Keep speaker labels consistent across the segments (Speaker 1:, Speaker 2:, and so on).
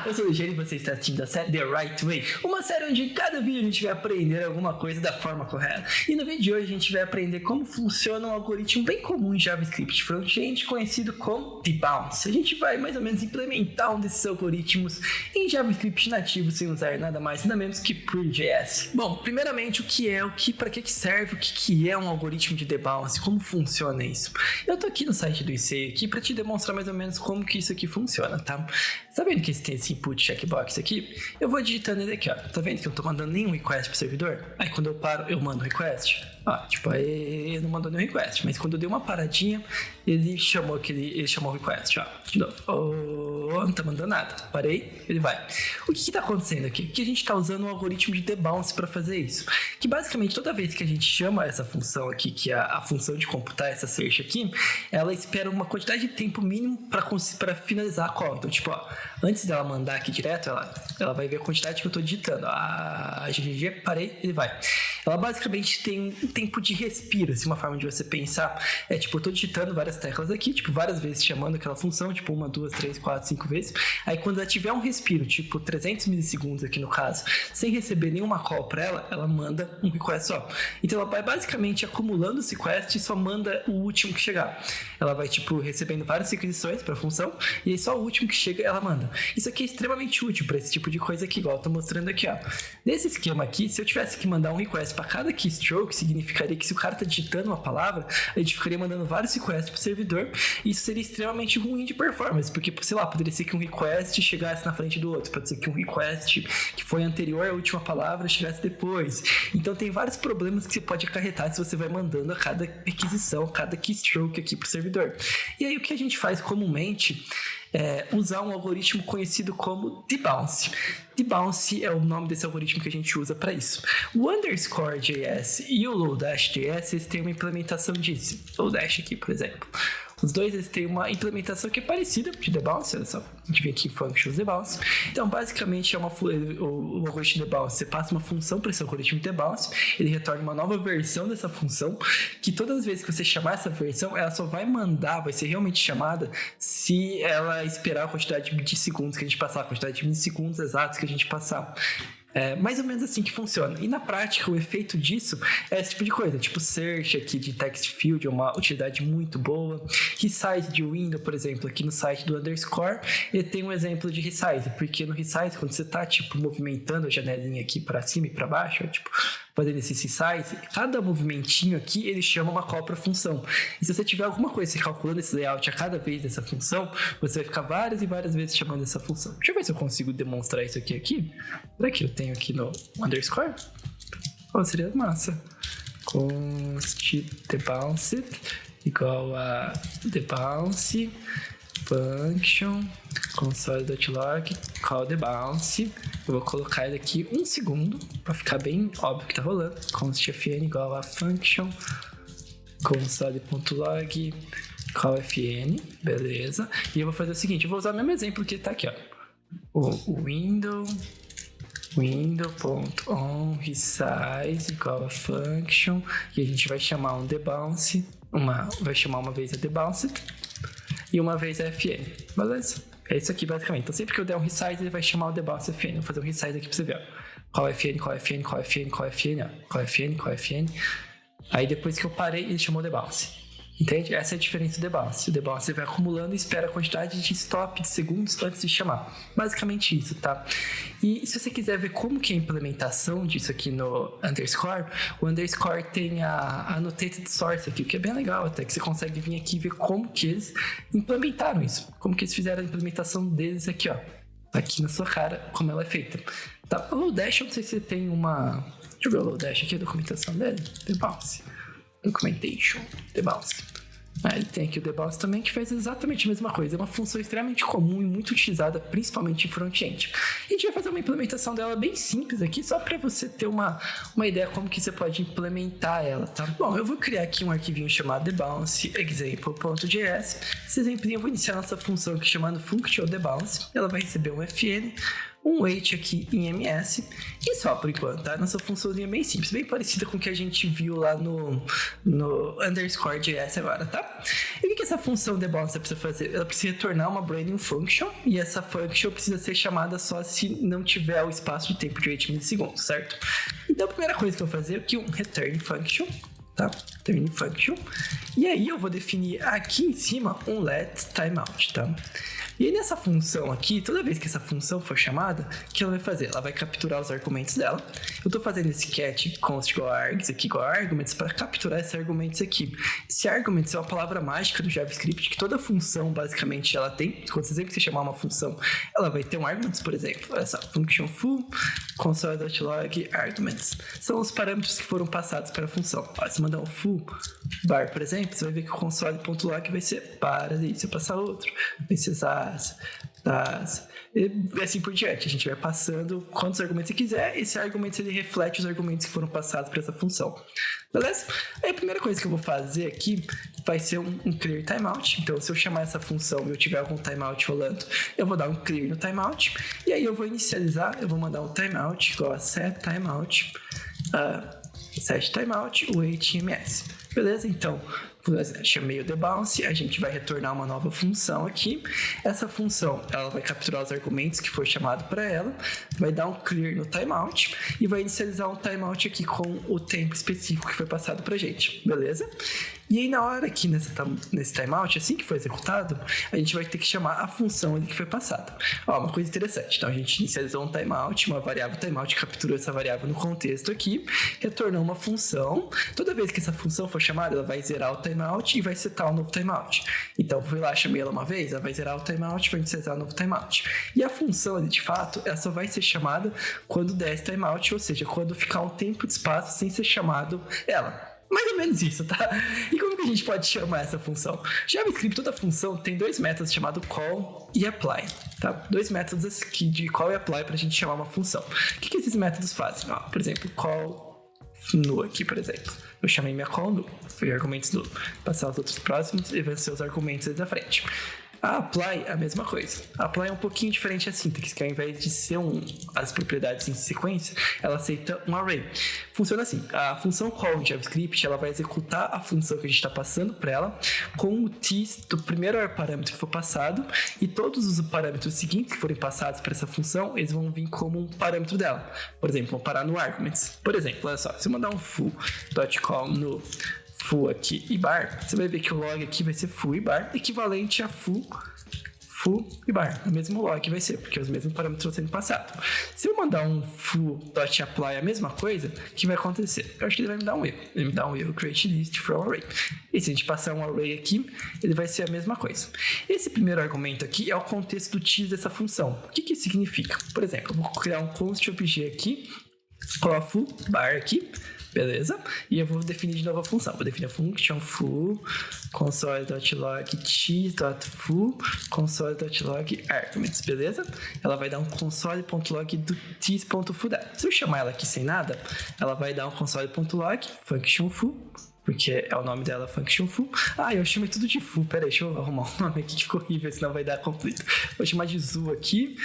Speaker 1: Olá, eu sou o Eugênio e você está assistindo a série The Right Way, uma série onde em cada vídeo a gente vai aprender alguma coisa da forma correta. E no vídeo de hoje a gente vai aprender como funciona um algoritmo bem comum em JavaScript front-end conhecido como debounce. A gente vai mais ou menos implementar um desses algoritmos em JavaScript nativo sem usar nada mais nada menos que Pure.js. Bom, primeiramente para que serve, o que é um algoritmo de debounce, como funciona isso. Eu tô aqui no site do IC aqui para te demonstrar mais ou menos como que isso aqui funciona, tá? Tá vendo que tem esse input checkbox aqui? Eu vou digitando ele aqui, ó. Tá vendo que eu não tô mandando nenhum request pro servidor? Aí quando eu paro, eu mando request. Ó, tipo, aí ele não mandou nenhum request. Mas quando eu dei uma paradinha, ele chamou o request, ó. De novo. Não tá mandando nada. Parei, ele vai. O que tá acontecendo aqui? Que a gente tá usando um algoritmo de debounce para fazer isso. Que basicamente toda vez que a gente chama essa função aqui, que é a função de computar essa search aqui, ela espera uma quantidade de tempo mínimo para finalizar a call. Então, tipo, ó, antes dela mandar aqui direto, ela vai ver a quantidade que eu tô digitando. GGG, parei, ele vai. Ela basicamente tem um tempo de respiro, assim, uma forma de você pensar. É tipo, eu tô digitando várias teclas aqui, tipo, várias vezes chamando aquela função, tipo, 1, 2, 3, 4, 5 vezes. Aí quando ela tiver um respiro, tipo, 300 milissegundos aqui no caso, sem receber nenhuma call pra ela, ela manda um request só. Então ela vai basicamente acumulando os requests e só manda o último que chegar. Ela vai, tipo, recebendo várias requisições pra função, e aí só o último que chega, ela manda. Isso aqui é extremamente útil pra esse tipo de coisa aqui, igual eu tô mostrando aqui, ó. Nesse esquema aqui, se eu tivesse que mandar um request para cada keystroke, significaria que se o cara tá digitando uma palavra, a gente ficaria mandando vários requests pro servidor, e isso seria extremamente ruim de performance, porque, sei lá, poderia ser que um request chegasse na frente do outro, pode ser que um request que foi anterior à última palavra chegasse depois. Então tem vários problemas que você pode acarretar se você vai mandando a cada requisição, cada keystroke aqui pro servidor. E aí o que a gente faz comumente é usar um algoritmo conhecido como debounce. Debounce é o nome desse algoritmo que a gente usa para isso. O _JS e o Lodash.js, eles têm uma implementação disso. Lodash aqui, por exemplo. Os dois, eles têm uma implementação que é parecida de debounce, olha só. A gente vê aqui functions debounce. Então, basicamente, o algoritmo debounce, você passa uma função para esse algoritmo debounce, ele retorna uma nova versão dessa função, que todas as vezes que você chamar essa versão, ela só vai mandar, vai ser realmente chamada, se ela esperar a quantidade de segundos que a gente passar, a quantidade de milissegundos exatos que a gente passar. É mais ou menos assim que funciona. E na prática, o efeito disso é esse tipo de coisa. Tipo, search aqui de text field é uma utilidade muito boa. Resize de window, por exemplo, aqui no site do underscore, ele tem um exemplo de resize. Porque no resize, quando você tá, tipo, movimentando a janelinha aqui para cima e para baixo, tipo, fazendo esse resize, cada movimentinho aqui, ele chama uma call para função. E se você tiver alguma coisa, você calculando esse layout a cada vez dessa função, você vai ficar várias e várias vezes chamando essa função. Deixa eu ver se eu consigo demonstrar isso aqui. Será que eu tenho aqui no underscore? Oh, seria massa. Const debounce igual a debounce function console.log call debounce. Eu vou colocar ele aqui 1 segundo para ficar bem óbvio que tá rolando. Const fn igual a function console.log call fn, beleza. E eu vou fazer o seguinte, eu vou usar o mesmo exemplo que tá aqui, ó. O window.on resize igual a function, e a gente vai chamar um debounce, vai chamar uma vez a debounce e uma vez a fn, beleza? É isso aqui basicamente. Então sempre que eu der um resize, ele vai chamar o debounce fn. Vou fazer um resize aqui pra você ver, ó. Call fn, call fn, call fn, call fn, ó. Call fn, call fn. Aí depois que eu parei, ele chamou o debounce. Entende? Essa é a diferença do debounce. O debounce vai acumulando e espera a quantidade de stop de segundos antes de chamar. Basicamente isso, tá? E se você quiser ver como que é a implementação disso aqui no underscore, o underscore tem a annotated source aqui, o que é bem legal até, que você consegue vir aqui e ver como que eles implementaram isso. Como que eles fizeram a implementação deles aqui, ó. Aqui na sua cara, como ela é feita. Tá? O Lodash, eu não sei se tem uma... Deixa eu ver o Lodash aqui, a documentação dele. Debounce. Documentation, debounce. Ele tem aqui o debounce também, que faz exatamente a mesma coisa. É uma função extremamente comum e muito utilizada, principalmente em front-end. A gente vai fazer uma implementação dela bem simples aqui, só para você ter uma ideia como que você pode implementar ela, tá? Bom, eu vou criar aqui um arquivinho chamado debounce example.js. Esse exemplinho eu vou iniciar nossa função aqui chamando function debounce. Ela vai receber um fn, um wait aqui em ms e só por enquanto, tá? Nossa funçãozinha bem simples, bem parecida com o que a gente viu lá no underscore JS agora, tá? E o que essa função debounce precisa fazer? Ela precisa retornar uma brand new function e essa function precisa ser chamada só se não tiver o espaço de tempo de 8 milissegundos, certo? Então a primeira coisa que eu vou fazer é aqui um return function, tá? Return function. E aí eu vou definir aqui em cima um let timeout, tá? E aí nessa função aqui, toda vez que essa função for chamada, o que ela vai fazer? Ela vai capturar os argumentos dela. Eu tô fazendo esse cat const igual a args aqui, igual a arguments, para capturar esses argumentos aqui. Esse arguments é uma palavra mágica do JavaScript que toda função, basicamente, ela tem. Quando você sempre chamar uma função, ela vai ter um arguments, por exemplo. Olha só, function foo, console.log, arguments. São os parâmetros que foram passados para a função. Ó, se mandar um foo bar, por exemplo, você vai ver que o console.log vai ser para ali. Se eu passar outro, vai ser e assim por diante. A gente vai passando quantos argumentos você quiser. Esse argumento ele reflete os argumentos que foram passados para essa função. Beleza? Aí a primeira coisa que eu vou fazer aqui vai ser um clear timeout. Então, se eu chamar essa função e eu tiver algum timeout rolando, eu vou dar um clear no timeout. E aí eu vou inicializar, eu vou mandar um timeout igual a set timeout, wait ms. Beleza? Então, chamei o debounce, a gente vai retornar uma nova função aqui. Essa função, ela vai capturar os argumentos que foi chamado para ela, vai dar um clear no timeout e vai inicializar um timeout aqui com o tempo específico que foi passado pra gente, beleza? E aí na hora aqui nesse timeout, assim que for executado, a gente vai ter que chamar a função ali que foi passada. Ó, uma coisa interessante, então a gente inicializou um timeout, uma variável timeout, capturou essa variável no contexto aqui, retornou uma função. Toda vez que essa função for chamada, ela vai zerar o timeout e vai setar um novo timeout. Então fui lá, chamei ela uma vez, ela vai zerar o timeout, vai inicializar um novo timeout. E a função ali, de fato, ela só vai ser chamada quando der esse timeout, ou seja, quando ficar um tempo de espaço sem ser chamado ela. Mais ou menos isso, tá? E como que a gente pode chamar essa função? JavaScript, toda função tem dois métodos chamados call e apply, tá? Dois métodos aqui de call e apply pra gente chamar uma função. O que esses métodos fazem? Ó, por exemplo, call nu aqui, por exemplo. Eu chamei minha call nu, foi argumentos nu. Passar os outros próximos e vai ser os argumentos aí da frente. A apply é a mesma coisa. A apply é um pouquinho diferente a sintaxe, que ao invés de ser as propriedades em sequência, ela aceita um array. Funciona assim, a função call em JavaScript, ela vai executar a função que a gente está passando para ela com o tis do primeiro parâmetro que for passado e todos os parâmetros seguintes que forem passados para essa função, eles vão vir como um parâmetro dela. Por exemplo, vão parar no arguments. Por exemplo, olha só, se eu mandar um foo.call no foo aqui e bar, você vai ver que o log aqui vai ser foo e bar, equivalente a foo e bar. O mesmo log vai ser, porque os mesmos parâmetros estão sendo passados. Se eu mandar um foo.apply a mesma coisa, o que vai acontecer? Eu acho que ele vai me dar um erro. Ele me dá um erro create list from array. E se a gente passar um array aqui, ele vai ser a mesma coisa. Esse primeiro argumento aqui é o contexto do tis dessa função. O que isso significa? Por exemplo, eu vou criar um const obj aqui, com a foo bar aqui, beleza? E eu vou definir de novo a função. Vou definir a function foo console.log tis.foo console.log arguments, beleza? Ela vai dar um console.log do tis.foo dela. Se eu chamar ela aqui sem nada, ela vai dar um console.log function foo, porque é o nome dela, function foo. Eu chamei tudo de foo. Pera aí, deixa eu arrumar um nome aqui que ficou horrível, senão vai dar conflito. Vou chamar de zoo aqui.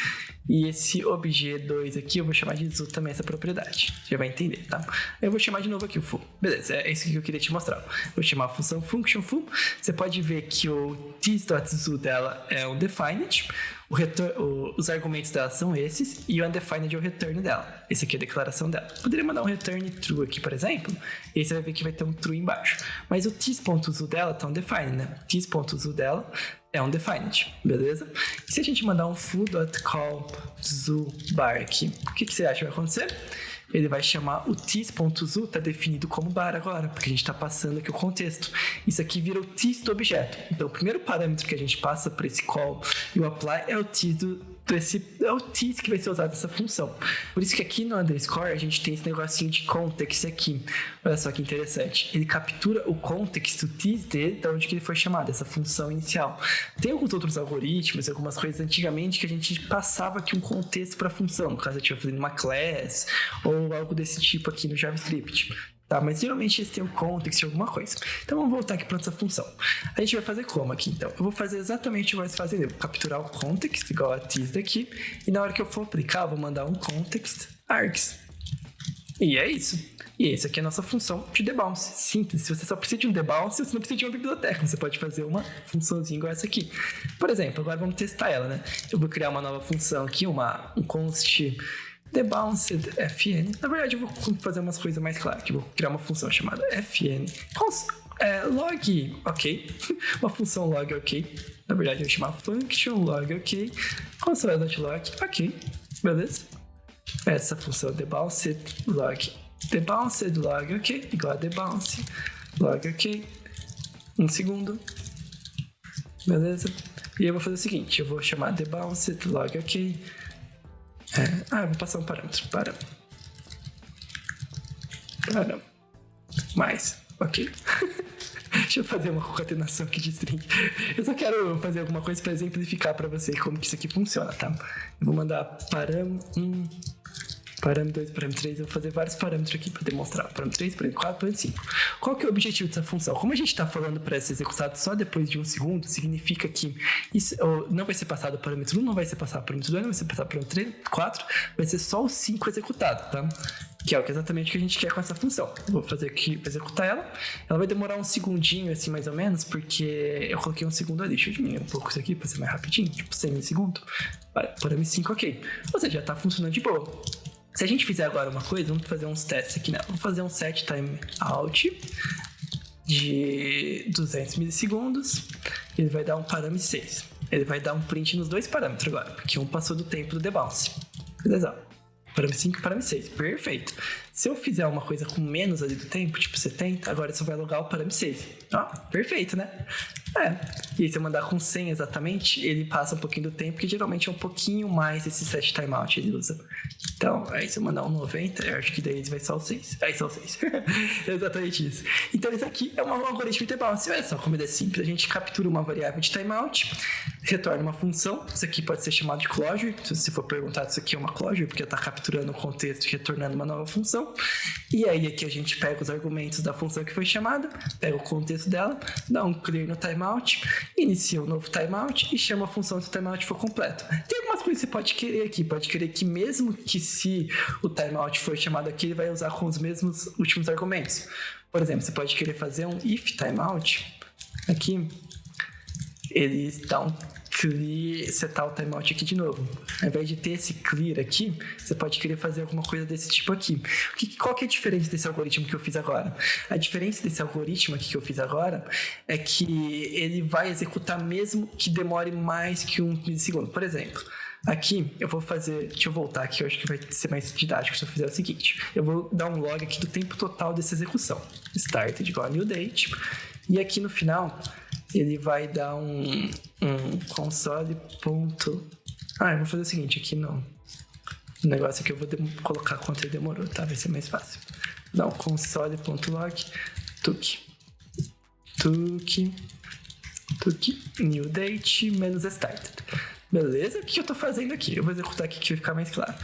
Speaker 1: E esse obj2 aqui, eu vou chamar de zoo também, essa propriedade. Você já vai entender, tá? Eu vou chamar de novo aqui o foo. Beleza, é isso que eu queria te mostrar. Vou chamar a função function foo. Você pode ver que o tis.zoo dela é o defined. Os argumentos dela são esses e o undefined é o return dela. Esse aqui é a declaração dela. Poderia mandar um return true aqui, por exemplo, e aí você vai ver que vai ter um true embaixo. Mas o tis.zoo dela tá undefined, né? Tis.zoo dela é undefined, beleza? E se a gente mandar um foo.call zoo bar aqui, o que você acha que vai acontecer? Ele vai chamar o tis.zoo, tá definido como bar agora, porque a gente tá passando aqui o contexto. Isso aqui vira o tis do objeto. Então, o primeiro parâmetro que a gente passa para esse call e o apply é o tis é o tis que vai ser usado nessa função. Por isso que aqui no underscore a gente tem esse negocinho de context aqui. Olha só que interessante. Ele captura o context, o tis dele, de onde que ele foi chamado, essa função inicial. Tem alguns outros algoritmos, algumas coisas antigamente que a gente passava aqui um contexto para a função. No caso, eu estive fazendo uma class ou algo desse tipo aqui no JavaScript. tá? Mas geralmente eles têm um context, alguma coisa. Então vamos voltar aqui para nossa função. A gente vai fazer como aqui, então? Eu vou fazer exatamente o que vai fazer. Eu vou capturar o context, igual a this daqui, e na hora que eu for aplicar, eu vou mandar um context args. E é isso. E essa aqui é a nossa função de debounce. Simples. Se você só precisa de um debounce, você não precisa de uma biblioteca. Você pode fazer uma funçãozinha igual essa aqui. Por exemplo, agora vamos testar ela, né? Eu vou criar uma nova função aqui, um const debounced fn. Na verdade, eu vou fazer umas coisas mais claras. Eu vou criar uma função chamada fn log, ok. Uma função log, ok. Na verdade, eu vou chamar function log, ok. Console.log, ok. Beleza? Essa função debounced log, ok. Igual a debounce log, ok. 1 segundo. Beleza? E eu vou fazer o seguinte. Eu vou chamar debounced log, ok. Eu vou passar um parâmetro. Para. Mais. Ok. Deixa eu fazer uma concatenação aqui de string. Eu só quero fazer alguma coisa para exemplificar para você como que isso aqui funciona, tá? Eu vou mandar parâmetro 1, parâmetro 2, parâmetro 3. Eu vou fazer vários parâmetros aqui para demonstrar. Parâmetro 3, parâmetro 4, parâmetro 5. Qual que é o objetivo dessa função? Como a gente está falando para ser executado só depois de 1 segundo, significa que isso não vai ser passado o parâmetro 1, não vai ser passado o parâmetro 2, não vai ser passado o parâmetro 3, 4, vai ser só o 5 executado, tá? Que é exatamente o que a gente quer com essa função. Eu vou fazer aqui para executar ela. Ela vai demorar um segundinho, assim, mais ou menos, porque eu coloquei um segundo ali. Deixa eu diminuir um pouco isso aqui para ser mais rapidinho, tipo 100 milissegundos. Parâmetro 5, ok. Ou seja, já está funcionando de boa. Se a gente fizer agora uma coisa, vamos fazer uns testes aqui, né? Vamos fazer um set time out de 200 milissegundos. Ele vai dar um parâmetro 6. Ele vai dar um print nos dois parâmetros agora, porque um passou do tempo do debounce. Beleza? Parâmetro 5 e parâmetro 6. Perfeito. Se eu fizer uma coisa com menos ali do tempo, tipo 70, agora só vai logar o parâmetro 6. Perfeito, né? E aí se eu mandar com 100 exatamente, ele passa um pouquinho do tempo, que geralmente é um pouquinho mais esse set timeout ele usa. Então, aí se eu mandar um 90, eu acho que daí ele vai só o 6. Aí só o 6. É exatamente isso. Então isso aqui é um algoritmo de debounce. Olha só como ele é simples. A gente captura uma variável de timeout, retorna uma função. Isso aqui pode ser chamado de closure. Se você for perguntar, isso aqui é uma closure, porque está capturando um contexto e retornando uma nova função. E aí aqui a gente pega os argumentos da função que foi chamada, pega o contexto dela, dá um clear no timeout, inicia um novo timeout e chama a função se o timeout for completo. Tem algumas coisas que você pode querer aqui. Pode querer que mesmo que se o timeout for chamado aqui, ele vai usar com os mesmos últimos argumentos. Por exemplo, você pode querer fazer um if timeout. Aqui, ele dá um clear, setar o timeout aqui de novo. Ao invés de ter esse clear aqui, você pode querer fazer alguma coisa desse tipo aqui. Qual que é a diferença desse algoritmo que eu fiz agora? A diferença desse algoritmo aqui que eu fiz agora é que ele vai executar mesmo que demore mais que 1 milissegundo. Por exemplo, aqui eu vou fazer... Deixa eu voltar aqui, eu acho que vai ser mais didático se eu fizer o seguinte. Eu vou dar um log aqui do tempo total dessa execução. Started igual a new date. E aqui no final... ele vai dar um console ponto... eu vou fazer o seguinte, aqui não. O negócio aqui eu vou colocar quanto ele demorou, tá? Vai ser mais fácil. Dá um console.log tuk new date menos started. Beleza? O que eu tô fazendo aqui? Eu vou executar aqui que vai ficar mais claro.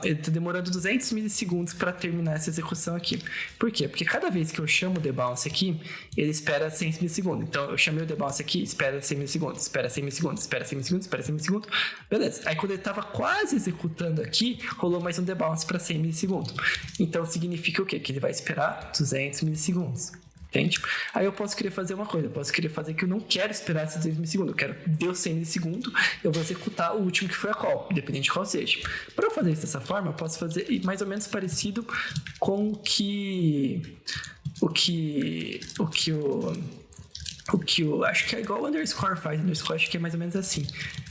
Speaker 1: Ele tá demorando 200 milissegundos para terminar essa execução aqui. Por quê? Porque cada vez que eu chamo o debounce aqui, ele espera 100 milissegundos. Então, eu chamei o debounce aqui, espera 100 milissegundos, espera 100 milissegundos, espera 100 milissegundos, espera 100 milissegundos. Beleza. Aí, quando ele tava quase executando aqui, rolou mais um debounce para 100 milissegundos. Então, significa o quê? Que ele vai esperar 200 milissegundos. Entende? Aí eu posso querer fazer uma coisa, eu posso querer fazer que eu não quero esperar esses 2 milissegundos, eu quero deu 100 milissegundos, eu vou executar o último que foi a call, independente de qual seja. Para eu fazer isso dessa forma, eu posso fazer mais ou menos parecido com o que acho que é igual o underscore faz. O underscore acho que é mais ou menos assim.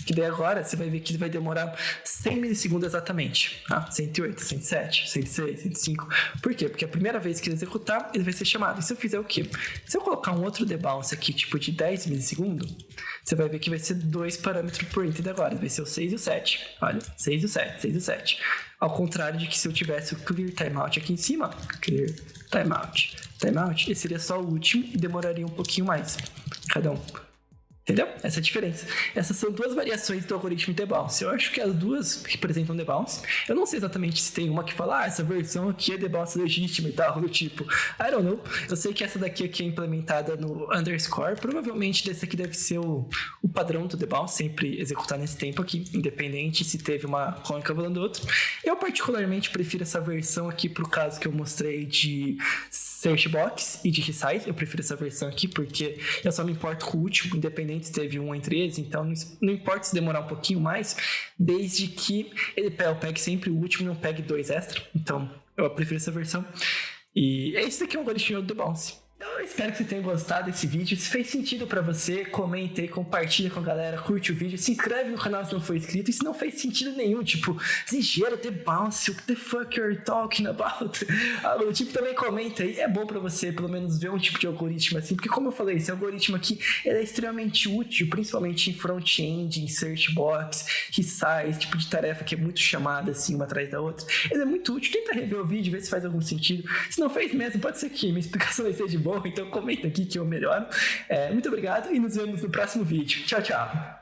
Speaker 1: Que daí agora você vai ver que ele vai demorar 100 milissegundos exatamente. 108, 107, 106, 105. Por quê? Porque a primeira vez que ele executar, ele vai ser chamado. E se eu fizer o quê? Se eu colocar um outro debounce aqui, tipo de 10 milissegundos, você vai ver que vai ser 2 parâmetros printed agora. Vai ser o 6 e o 7. Olha, 6 e o 7, 6 e o 7. Ao contrário de que se eu tivesse o clear timeout aqui em cima, clear timeout, esse seria só o último e demoraria um pouquinho mais. Cada um Entendeu? Essa é a diferença. Essas são duas variações do algoritmo debounce. Eu acho que as duas representam debounce. Eu não sei exatamente se tem uma que fala, essa versão aqui é debounce legítima e tal, do tipo. I don't know. Eu sei que essa daqui aqui é implementada no underscore. Provavelmente desse aqui deve ser o padrão do debounce, sempre executar nesse tempo aqui, independente se teve uma cônica falando outro. Eu particularmente prefiro essa versão aqui pro caso que eu mostrei de search box e de resize. Eu prefiro essa versão aqui porque eu só me importo com o último, independente se teve um entre eles, então não importa se demorar um pouquinho mais, desde que ele pegue sempre o último e não pegue 2 extra. Então eu prefiro essa versão. E esse daqui é um algoritmo do debounce. Então eu espero que você tenha gostado desse vídeo. Se fez sentido pra você, comenta aí, compartilha com a galera, curte o vídeo, se inscreve no canal se não for inscrito. E se não fez sentido nenhum, tipo, Zigero, debounce, what the fuck you're talking about? Algo do tipo, também comenta aí. É bom pra você, pelo menos, ver um tipo de algoritmo assim, porque como eu falei, esse algoritmo aqui ele é extremamente útil, principalmente em front-end, em search box, resize, tipo de tarefa que é muito chamada assim, uma atrás da outra. Ele é muito útil. Tenta rever o vídeo, ver se faz algum sentido. Se não fez mesmo, pode ser que minha explicação vai ser de boa. Então comenta aqui que eu melhoro. Muito obrigado e nos vemos no próximo vídeo. Tchau, tchau.